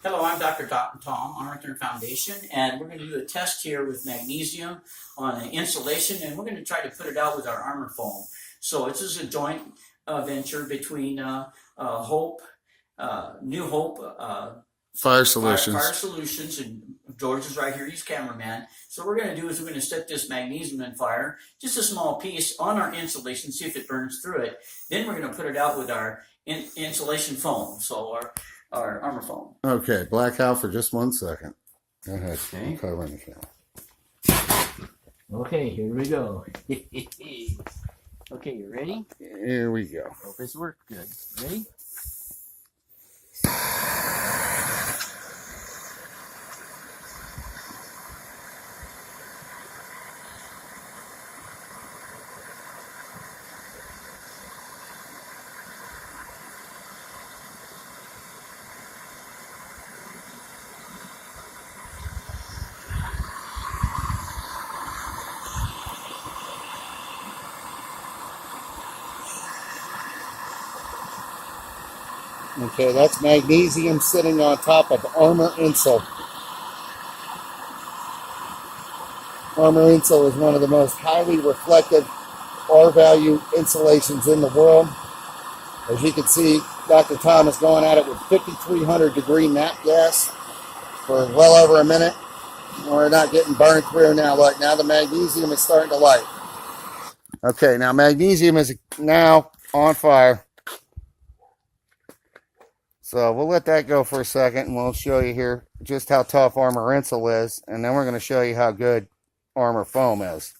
Hello, I'm Dr. Tom, Aamourfoam Foundation, and we're going to do a test here with magnesium on an insulation, and we're going to try to put it out with our Aamourfoam. So this is a joint venture between Hope, New Hope, Fire Solutions. Fire Solutions, and George is right here, he's cameraman. So what we're going to do is we're going to set this magnesium in fire, just a small piece, on our insulation, see if it burns through it. Then we're going to put it out with our insulation foam, so our Aamourfoam. Okay, black out for just 1 second. Go ahead. Okay. I'm covering the camera. Okay, here we go. Okay, you ready? Here we go. Hope this works good. Ready? Okay, that's magnesium sitting on top of armor insul. Armor insul is one of the most highly reflective R-value insulations in the world. As you can see, Dr. Tom is going at it with 5,300 degree nat gas for well over a minute. We're not getting burned through now. Look, now the magnesium is starting to light. Okay, now magnesium is now on fire. So we'll let that go for a second, and we'll show you here just how tough armor insul is, and then we're going to show you how good Aamourfoam is.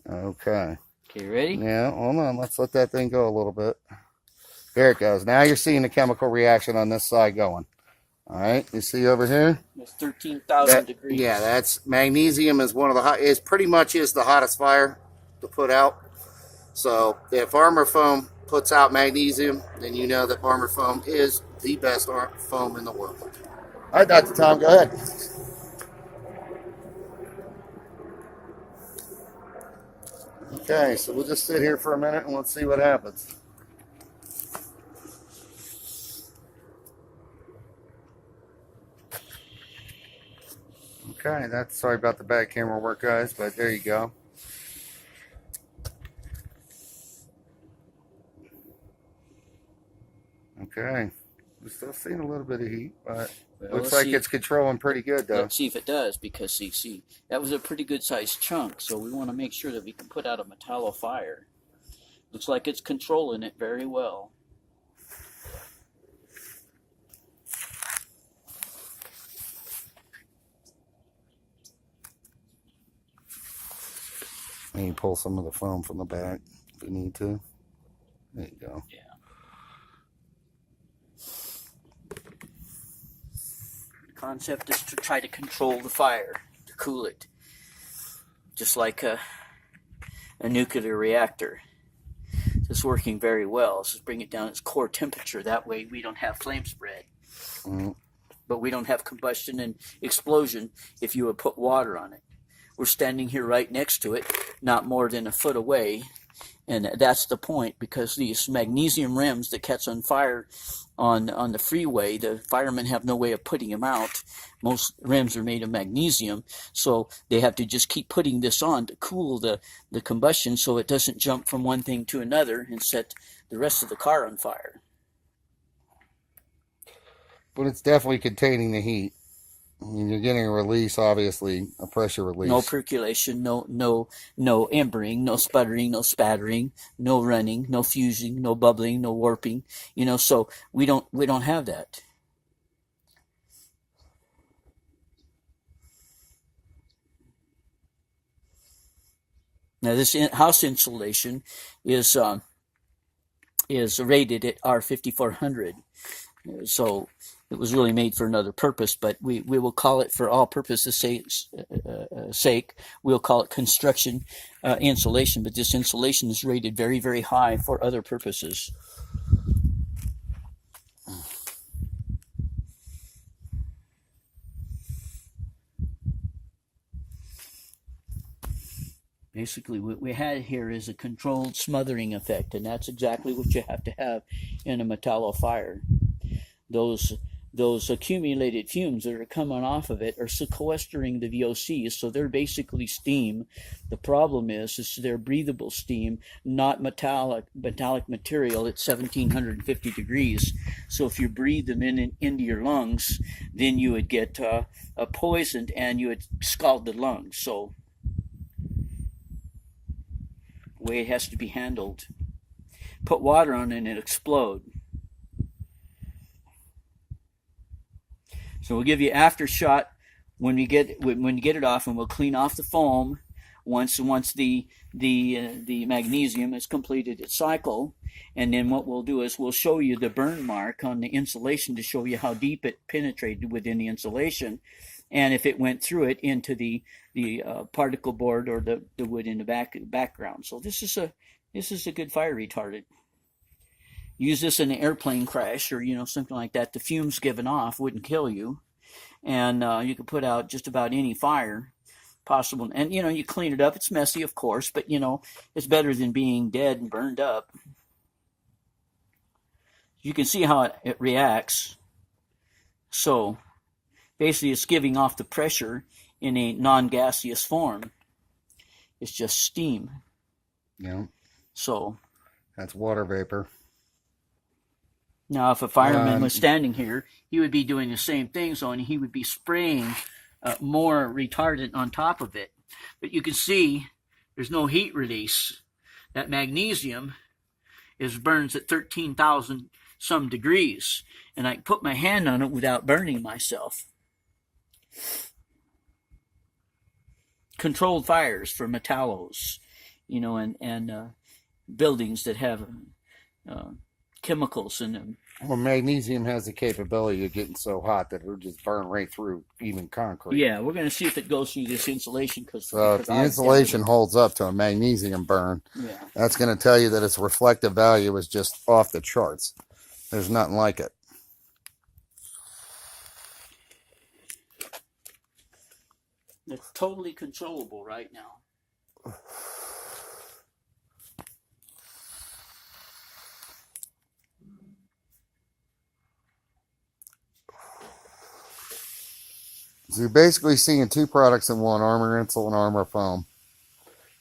Okay. Okay, ready? Yeah, hold on. Let's let that thing go a little bit. There it goes. Now you're seeing the chemical reaction on this side going. All right, you see over here? It's 13,000 degrees. Yeah, that's magnesium is one of the hot. It pretty much is the hottest fire to put out. So if Aamourfoam puts out magnesium, then you know that Aamourfoam is the best foam in the world. All right, Dr. Tom, go ahead. Okay, so we'll just sit here for a minute and let's see what happens. Okay, that's sorry about the bad camera work, guys, but there you go. Okay, we're still seeing a little bit of heat, but looks like it's controlling pretty good, though. Let's see if it does, because see, that was a pretty good sized chunk, so we want to make sure that we can put out a metallo fire. Looks like it's controlling it very well. And you pull some of the foam from the back if you need to. There you go. Yeah. The concept is to try to control the fire, to cool it, just like a nuclear reactor. This is working very well. So bring it down its core temperature. That way we don't have flame spread. But we don't have combustion and explosion if you would put water on it. We're standing here right next to it, not more than a foot away, and that's the point, because these magnesium rims that catch on fire on the freeway, the firemen have no way of putting them out. Most rims are made of magnesium, so they have to just keep putting this on to cool the combustion so it doesn't jump from one thing to another and set the rest of the car on fire. But it's definitely containing the heat. I mean, you're getting a release, obviously, a pressure release. No percolation, no embering, no sputtering, no spattering, no running, no fusing, no bubbling, no warping. You know, so we don't have that. Now this house insulation is rated at R5400. So it was really made for another purpose, but we will call it, for all purposes sake, we'll call it construction insulation, but this insulation is rated very, very high for other purposes. Basically, what we had here is a controlled smothering effect, and that's exactly what you have to have in a metallo fire. Those those accumulated fumes that are coming off of it are sequestering the VOCs, so they're basically steam. The problem is they're breathable steam, not metallic material at 1750 degrees. So if you breathe them into your lungs, then you would get poisoned and you would scald the lungs. So the way it has to be handled. Put water on it and it'll explode. So we'll give you aftershot when you get it off, and we'll clean off the foam once the magnesium has completed its cycle. And then what we'll do is we'll show you the burn mark on the insulation to show you how deep it penetrated within the insulation, and if it went through it into the particle board or the wood in the background. So this is a good fire retardant. Use this in an airplane crash or something like that. The fumes given off wouldn't kill you, and you can put out just about any fire possible. And you clean it up. It's messy, of course, but it's better than being dead and burned up. You can see how it reacts. So basically, it's giving off the pressure in a non-gaseous form. It's just steam. Yeah. So that's water vapor. Now, if a fireman was standing here, he would be doing the same thing, so he would be spraying more retardant on top of it. But you can see there's no heat release. That magnesium burns at 13,000 some degrees, and I can put my hand on it without burning myself. Controlled fires for metallos, and buildings that have chemicals in them. Well, magnesium has the capability of getting so hot that it'll just burn right through even concrete. Yeah, we're going to see if it goes through this insulation. So if the insulation holds up to a magnesium burn, that's going to tell you that its reflective value is just off the charts. There's nothing like it. It's totally controllable right now. So you're basically seeing two products in one, Armor Insult and Aamourfoam.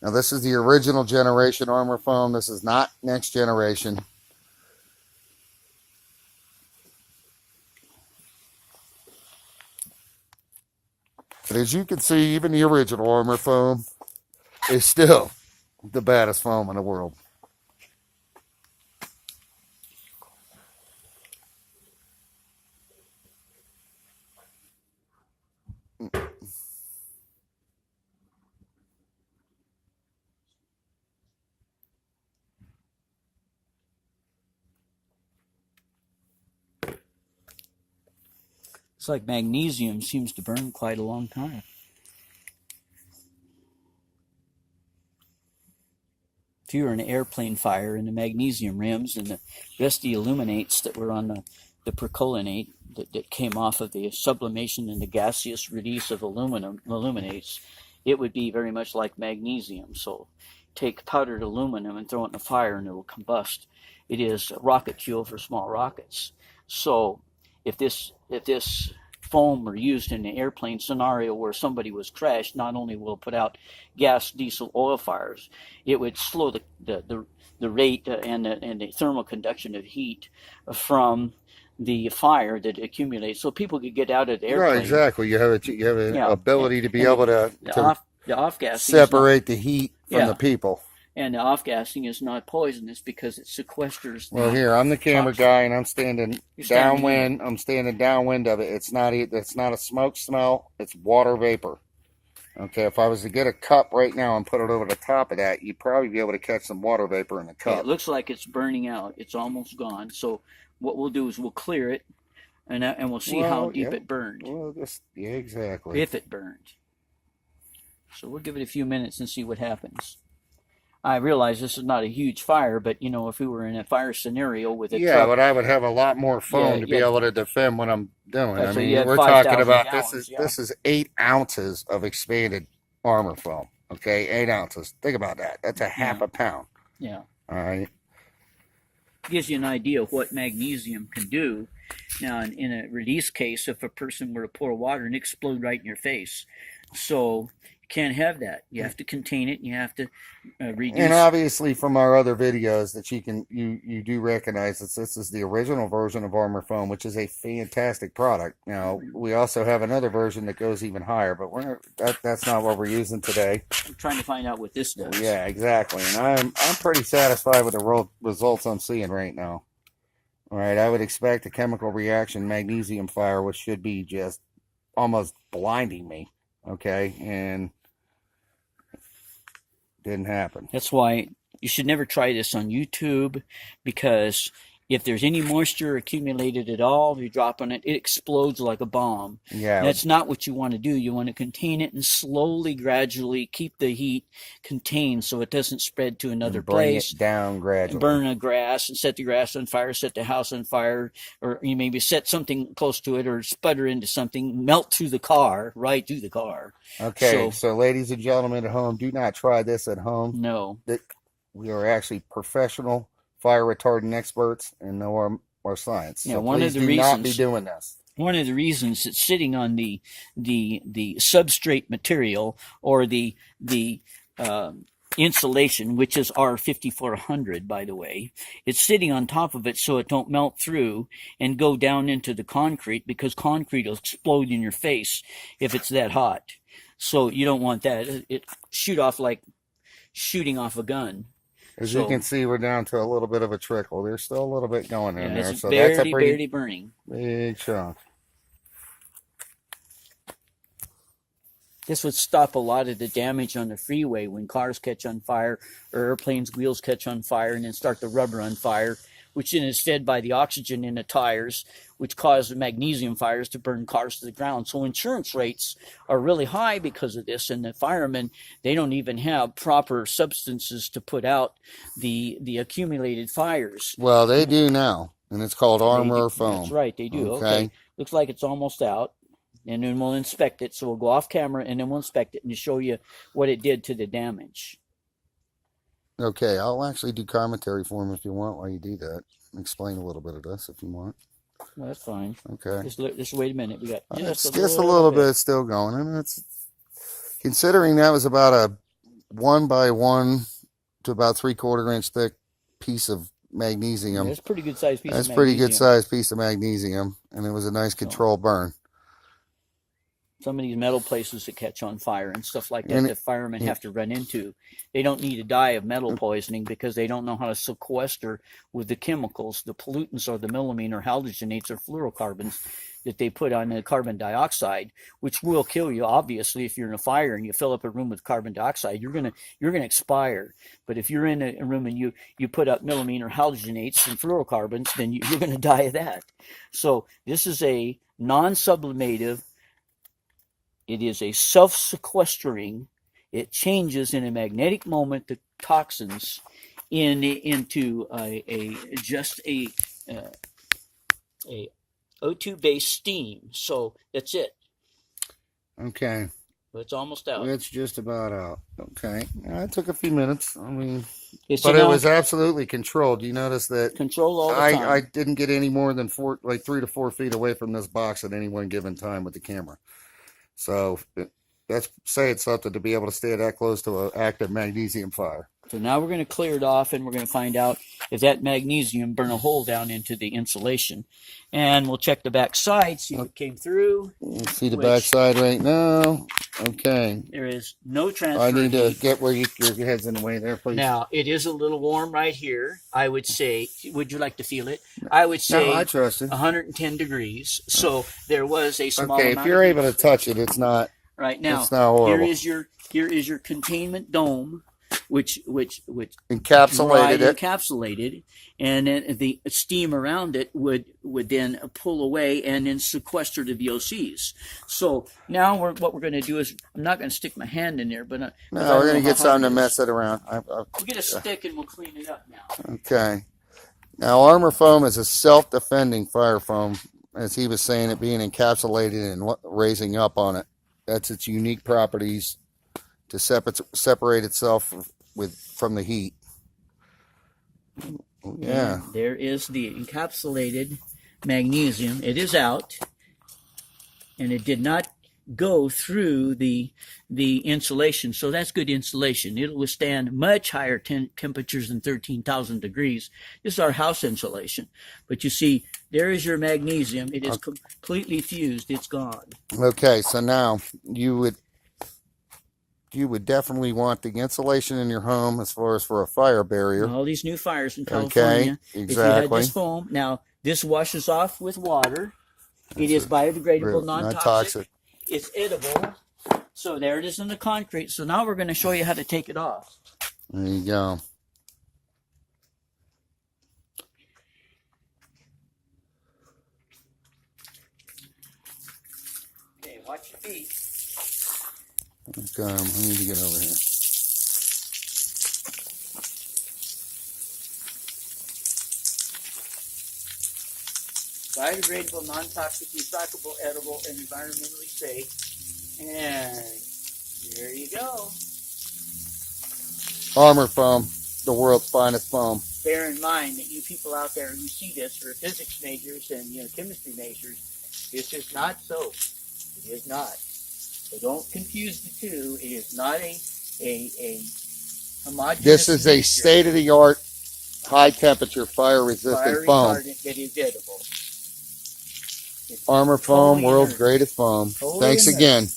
Now this is the original generation Aamourfoam. This is not next generation. But as you can see, even the original Aamourfoam is still the baddest foam in the world. It's like magnesium seems to burn quite a long time. If you were in an airplane fire and the magnesium rims and the rest of the illuminates that were on the percolinate that came off of the sublimation and the gaseous release of illuminates, it would be very much like magnesium. So take powdered aluminum and throw it in a fire and it will combust. It is rocket fuel for small rockets. So if this foam were used in an airplane scenario where somebody was crashed, not only will it put out gas, diesel, oil fires, it would slow the rate and the thermal conduction of heat from the fire that accumulates, so people could get out of the airplane. Right, exactly. You have an ability to be able to off-gassing separate the heat from the people. And the off-gassing is not poisonous because it sequesters. Well, here I'm the camera guy, and I'm standing downwind. I'm standing downwind of it. It's not a smoke smell. It's water vapor. Okay, if I was to get a cup right now and put it over the top of that, you'd probably be able to catch some water vapor in the cup. Yeah, it looks like it's burning out. It's almost gone. So what we'll do is we'll clear it, and we'll see how deep it burned. Well, exactly. If it burned. So we'll give it a few minutes and see what happens. I realize this is not a huge fire, but if we were in a fire scenario with a truck, but I would have a lot more foam to be able to defend what I'm doing. Right, I so mean, we're talking about this is 8 ounces of expanded Aamourfoam. Okay, 8 ounces. Think about that. That's a half a pound. Yeah. All right. gives you an idea of what magnesium can do. Now, in a release case, if a person were to pour water and explode right in your face, so you can't have that. You have to contain it. And you have to reduce. And obviously, from our other videos, that you do recognize that this is the original version of Aamourfoam, which is a fantastic product. Now, we also have another version that goes even higher, but that's not what we're using today. I'm trying to find out what this does. Yeah, exactly. And I'm pretty satisfied with the results I'm seeing right now. All right, I would expect a chemical reaction magnesium fire, which should be just almost blinding me. Okay, and didn't happen. That's why you should never try this on YouTube, because if there's any moisture accumulated at all, you drop on it, it explodes like a bomb. Yeah. That's not what you want to do. You want to contain it and slowly, gradually keep the heat contained so it doesn't spread to another place. Bring it down gradually. Burn the grass and set the grass on fire, set the house on fire, or you maybe set something close to it or sputter into something, melt through the car, right through the car. Okay, so ladies and gentlemen at home, do not try this at home. No. We are actually professional fire retardant experts and know our science. Yeah, so one of the do reasons, not be doing this. One of the reasons it's sitting on the substrate material, or the insulation, which is R5400, by the way, it's sitting on top of it so it don't melt through and go down into the concrete, because concrete will explode in your face if it's that hot. So you don't want that. It shoot off like shooting off a gun. As you can see, we're down to a little bit of a trickle. There's still a little bit going in there. So barely, that's a pretty barely burning. Big chunk. This would stop a lot of the damage on the freeway when cars catch on fire or airplanes' wheels catch on fire and then start the rubber on fire, which then is fed by the oxygen in the tires, which causes magnesium fires to burn cars to the ground. So insurance rates are really high because of this, and the firemen, they don't even have proper substances to put out the accumulated fires. Well, they do now, and it's called Aamourfoam. That's right, they do. Okay. Looks like it's almost out, and then we'll inspect it. So we'll go off camera, and then we'll inspect it and show you what it did to the damage. Okay, I'll actually do commentary for him if you want while you do that. Explain a little bit of this if you want. Well, that's fine. Okay. Just wait a minute. We got just a little bit still going, and it's considering that was about a 1 by 1 to about 3/4 inch thick piece of magnesium. That's a pretty good sized piece. That's a pretty good sized piece of magnesium, and it was a nice controlled burn. Some of these metal places that catch on fire and stuff like that, the firemen have to run into, they don't need to die of metal poisoning because they don't know how to sequester with the chemicals, the pollutants, or the melamine or halogenates or fluorocarbons that they put on the carbon dioxide, which will kill you. Obviously, if you're in a fire and you fill up a room with carbon dioxide, you're gonna expire. But if you're in a room and you put up melamine or halogenates and fluorocarbons, then you're gonna die of that. So this is a non-sublimative. It is a self-sequestering. It changes in a magnetic moment the toxins into just a O2-based steam. So that's it. Okay. It's almost out. It's just about out. Okay. It took a few minutes. I mean, it was absolutely controlled. You notice that control all the time. I didn't get any more than 3 to 4 feet away from this box at any one given time with the camera. So that's saying something to be able to stay that close to an active magnesium fire. So now we're going to clear it off, and we're going to find out if that magnesium burned a hole down into the insulation. And we'll check the back side, see if it came through. Let's see the back side right now. Okay. There is no transfer. I need to get where your head's in the way there, please. Now, it is a little warm right here. I would say, would you like to feel it? I would say no, I trust it. 110 degrees. So there was a small amount. Okay, if you're able to touch it, it's not. Right now, it's not horrible. Here is your containment dome, which encapsulated, and then the steam around it would then pull away and then sequester the VOCs. So now what we're going to do is, I'm not going to stick my hand in there, but no, we're going to get something to mess it around. We'll get a stick and we'll clean it up now. Okay. Now, Aamourfoam is a self-defending fire foam, as he was saying, it being encapsulated and raising up on it. That's its unique properties to separate itself from the heat. yeah. And there is the encapsulated magnesium. It is out, and it did not go through the insulation, so that's good insulation. It'll withstand much higher temperatures than 13,000 degrees. This is our house insulation. But you see, there is your magnesium. It is completely fused. It's gone. Okay, so now you would definitely want the insulation in your home as far as for a fire barrier. All these new fires in California. Okay, exactly. If you had this foam, now this washes off with water. It is biodegradable, non-toxic. It's edible. So there it is in the concrete. So now we're going to show you how to take it off. There you go. Okay, watch your feet. Okay, I need to get over here. Biodegradable, non-toxic, recyclable, edible, and environmentally safe. And there you go. Aamourfoam, the world's finest foam. Bear in mind that you people out there who see this are physics majors and chemistry majors. This is not soap. It is not. So don't confuse the two. It is not a homogeneous This is a mixture. State-of-the-art, high-temperature, fire-resistant foam. Fire retardant that is edible. Aamourfoam, world's greatest foam. Thanks again.